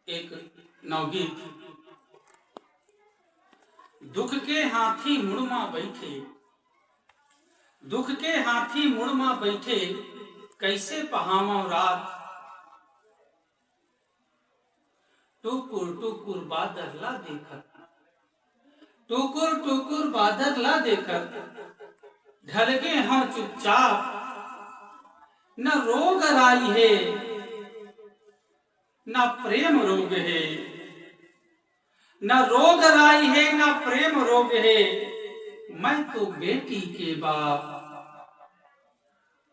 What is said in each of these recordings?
एक नवगीत। दुख के हाथी मुड़मा बैठे, दुख के हाथी मुड़मा बैठे, कैसे पहामा रात। टुकुर टुकुर बादर ला देखत, टुकुर टुकुर बादर ला देखत, ढल गए हाँ चुपचाप। न रोग राई है न प्रेम रोग है, न रोग राई है न प्रेम रोग है, मैं तो बेटी के बाप।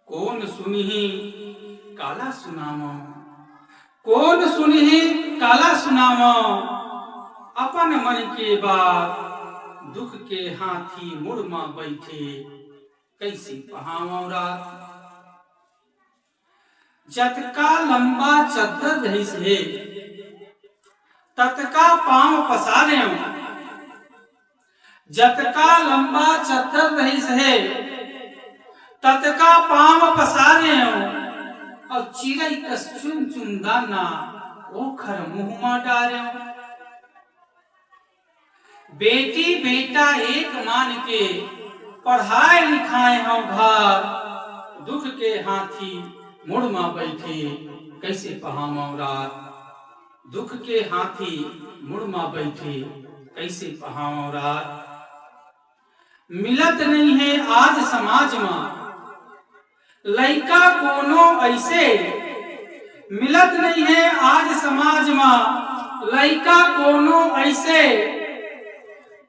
कौन सुनही काला सुनामा, कौन सुनही काला सुनामा, अपन मन के बात। दुख के हाथी मुड़मा बैठे, कैसे पहावा रात। जतका लंबा चद्दर रहीस है, ततका पांव पसारे। जतका लंबा चद्दर रहीस है, ततका पांव पसारे। और चिड़ै कस चुन चुन दाना ओखर मुँहमा डारे। बेटी बेटा एक मान के पढ़ाए लिखाए हम भार। दुख के हाथी मुड़मा बैठे, कैसे पहामा रात। दुख के हाथी मुड़मा बैठे, कैसे पहामा रात। मिलत नहीं है आज समाज में लइका कोनो ऐसे, मिलत नहीं है आज समाज में लइका कोनो ऐसे।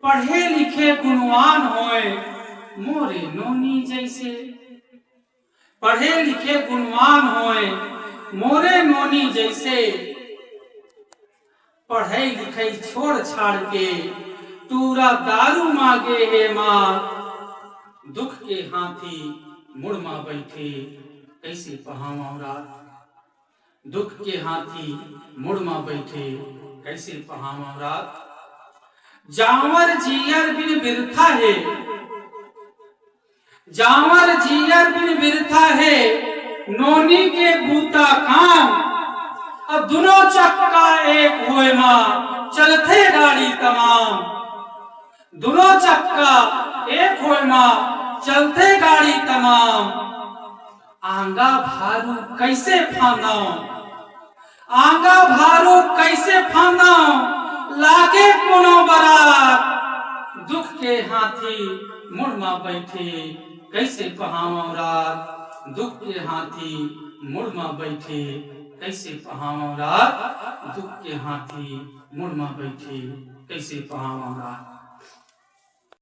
पढ़े लिखे गुणवान होए मोरे नोनी जैसे, पढ़े लिखे गुणवान होए मोरे नोनी जैसे। पढ़ाई लिखाई छोड़ छाड़ के तूरा दारू मांगे है माँ। दुख के हाथी मुड़मा बैठे, कैसे पहावा रात। दुख के हाथी मुड़मा बैठे, कैसे पहावा रात। जावर जियर बिन बिरथा है, जावर जियर बिन बिरथा है, नोनी के बूता काम। अब दोनों चक्का एक होए माँ, चलते गाड़ी तमाम। दोनों चक्का एक होए माँ, चलते गाड़ी तमाम। आंगा भारू कैसे फाना, आंगा भारू कैसे फाना, लागे कोनो बरात। दुख के हाथी मुड़मा बैठे, कैसे पहावा रात। दुख के हाथी मुड़मा बैठे, कैसे पहावा रात। दुख के हाथी मुड़मा बैठे, कैसे पहावा रात।